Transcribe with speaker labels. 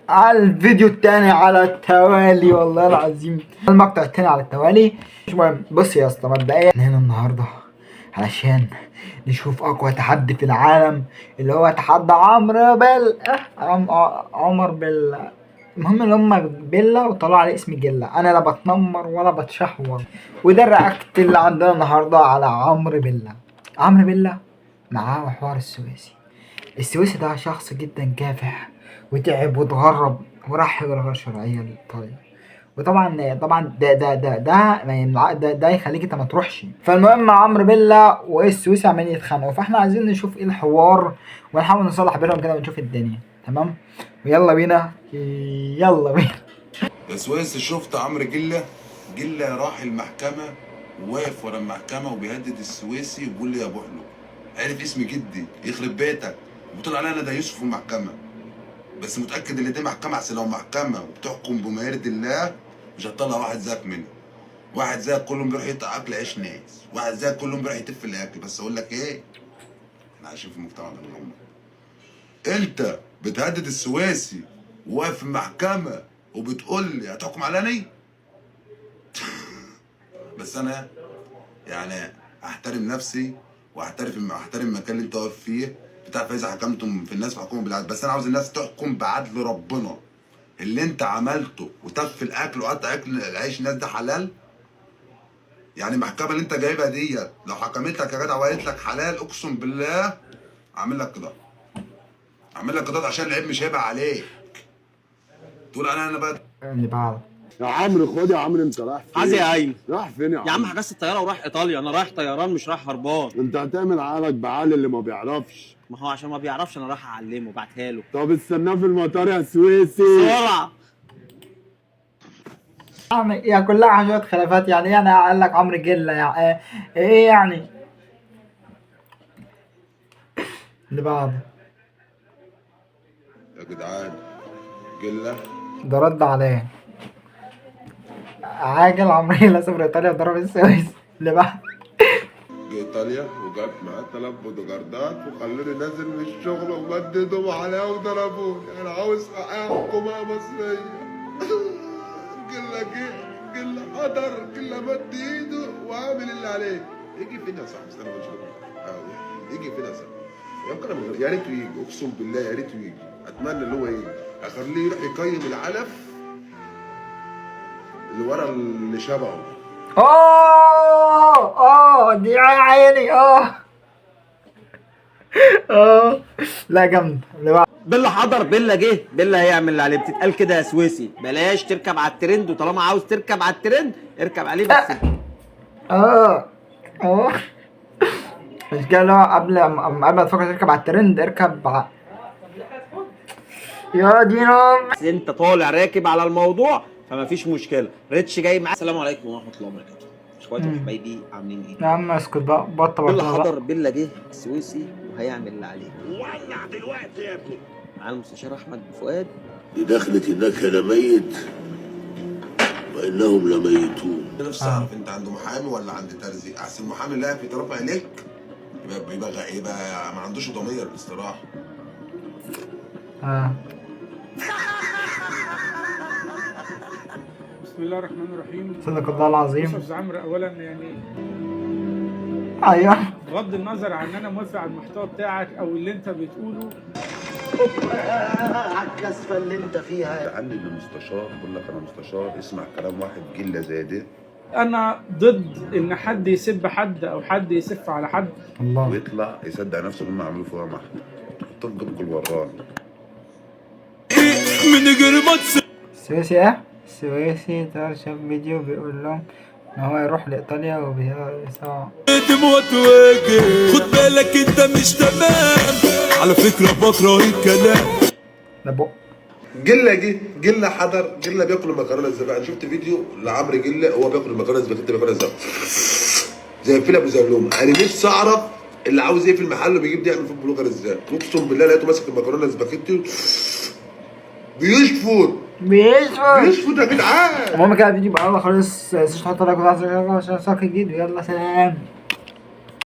Speaker 1: على الفيديو التاني على التوالي، والله العظيم المقطع التاني على التوالي. مش مهم، بص يا اسطى، مبدئيا احنا هنا النهارده علشان نشوف اقوى تحدي في العالم، اللي هو تحدي عمرو عمر بيلا. المهم ان هم بيلا وطلعوا عليه اسم جيلا. انا لا بتنمر ولا بتشحور، وده الرياكت اللي عندنا النهارده على عمرو بيلا. عمرو بيلا معاه حوار السويسي ده شخص جدا كافح وتعب واتغرب وراح هجرة غير شرعية لإيطاليا. وطبعا ده يخليك انت ما تروحش. فالمهم عمرو بيلا والسويسي عمالين يتخانقوا، فاحنا عايزين نشوف ايه الحوار ونحاول نصلح بينهم كده ونشوف الدنيا تمام. ويلا بينا يلا بينا.
Speaker 2: يا سويسي، شفت عمرو جلة راح المحكمة وواقف ورا المحكمة وبيهدد السويسي وبيقول لي يا ابو حلو، عرف اسم جدي يخرب بيتك، وبتقول عليا انا ده يوسف في المحكمة. بس متأكد ان دي محكمة، احسن لو محكمة وبتحكم بما يرضي الله مش هتطلع واحد زيك منها. واحد زيك كلهم بيروح يقطع اكل عيش ناس، واحد زيك كلهم بيروح يتف الاكل. بس اقول لك ايه، احنا عايشين في مجتمع بالغلط. انت بتهدد السويسي وواقف في المحكمة وبتقول لي هتحكم علاني؟ بس انا يعني احترم نفسي واحترم المكان اللي انت واقف فيه. بتعرف اذا حكمتم في الناس فحكموا بالعدل، بس انا عاوز الناس تحكم بعدل ربنا. اللي انت عملته وتف الاكل وقطع اكل العيش الناس ده حلال؟ يعني المحكمه اللي انت جايبها دي لو حكمت لك يا جدع وقالت لك حلال، اقسم بالله اعمل لك كده، اعمل لك كده عشان العيب مش هيبقى عليك. تقول انا بقى
Speaker 1: اللي بعده
Speaker 3: يا عمرو خد يا عمرو، انت رايح فين؟
Speaker 4: عايز يا ايمن.
Speaker 3: رايح فين
Speaker 4: يا عم حجزت الطياره ورايح ايطاليا، انا رايح طيران مش رايح هربان.
Speaker 3: انت هتعمل عقلك بعقل اللي ما بيعرفش.
Speaker 4: ما هو عشان ما بيعرفش انا رايح اعلمه، بعتها له.
Speaker 3: طب استناه في المطار يا سويسي
Speaker 4: بسرعه.
Speaker 1: يعني هي كلها شوية خلافات. يعني ايه انا قال لك عمرو جيلا؟ يعني ايه يعني؟ اللي بعده
Speaker 2: يا جدعان جله
Speaker 1: ده رد عليه عاجل. عمرو جيلا سافر ايطاليا وضرب السويس. اللي بعده
Speaker 2: جه ايطاليا وجاب معاه 3 بودوجاردات وخلوني نازل من الشغل ومددهم عليا وضربوني. انا عاوز حكومه مصريه. جله حضر، جله مد ايده وعامل اللي عليه. يجي فين يا صاحبي؟ استنى بشوف. يجي فين يا صاحبي؟ يمكن يا ريته يجي، اقسم بالله يا ريته يجي. اتمنى ان هو يجي، اخليه يروح يقيم العلف اللي ورا اللي شبهه.
Speaker 1: دي يا عيني. لا جامد. اللي بعده
Speaker 4: بيلا حضر، بيلا جه، بيلا هيعمل اللي عليه. بتتقال كده يا سويسي، بلاش تركب على الترند، وطالما عاوز تركب على الترند اركب عليه بس.
Speaker 1: اه مش كده اللي هو قبل ما تفكر تركب على الترند اركب يا دينا.
Speaker 4: بس انت طالع راكب على الموضوع فما فيش مشكله. ريتش جاي معاك. السلام عليكم ورحمه الله وبركاته. اخواتي وحبايبي عاملين ايه؟
Speaker 1: يا عم اسكت بقى، بطل
Speaker 4: بيلا
Speaker 1: بقى.
Speaker 4: حضر، بيلا جه السويسي وهيعمل اللي عليه. ولع دلوقتي يا ابني. معاه المستشار احمد فؤاد.
Speaker 5: بدخلة انك لميت وانهم لميتون.
Speaker 2: نفسي اعرف انت عند محامي ولا عند ترزي؟ احسن محامي اللي في طرف عينيك يبقى ما عندوش ضمير الاستراحه.
Speaker 6: بسم الله الرحمن الرحيم.
Speaker 1: صدق الله العظيم.
Speaker 6: استاذ عمرو، اولا يعني
Speaker 1: ايوه
Speaker 6: بغض النظر عن ان انا موافق على المحتوى بتاعك او اللي انت بتقوله،
Speaker 1: على الكسفه اللي انت فيها.
Speaker 2: عندي المستشار بقول لك انا مستشار، اسمع كلام واحد جله زي ده.
Speaker 6: انا ضد ان حد يسب حد او حد يسف على حد
Speaker 1: الله
Speaker 2: ويطلع يصدق نفسه هم عملوه فوق محمد. تحطهم جنبكم الوران
Speaker 4: من غير ما تسيب.
Speaker 1: السويسي السويسي شاف فيديو بيقول لهم ان هو يروح لايطاليا وبيساعد.
Speaker 4: خد بالك انت مش تمام، على فكره بكره الكلام.
Speaker 1: ده بق
Speaker 2: جله حضر، جله بياكل المكرونه الزبادي. انا شفت فيديو لعمرو جله وهو بياكل المكرونه الزبادي، بياكلها زي الفيل ابو زلوم. انا نفسي اعرف اللي عاوز ايه في المحل وبيجيب ده يعمل في البلوجر ازاي. اقسم بالله لقيته ماسك المكرونه السباكيتي بيشفط يا جدعان.
Speaker 1: المهم كده الفيديو بقى خلاص. تحط لايك وتعمل اشتراك جديد، ويلا سلام.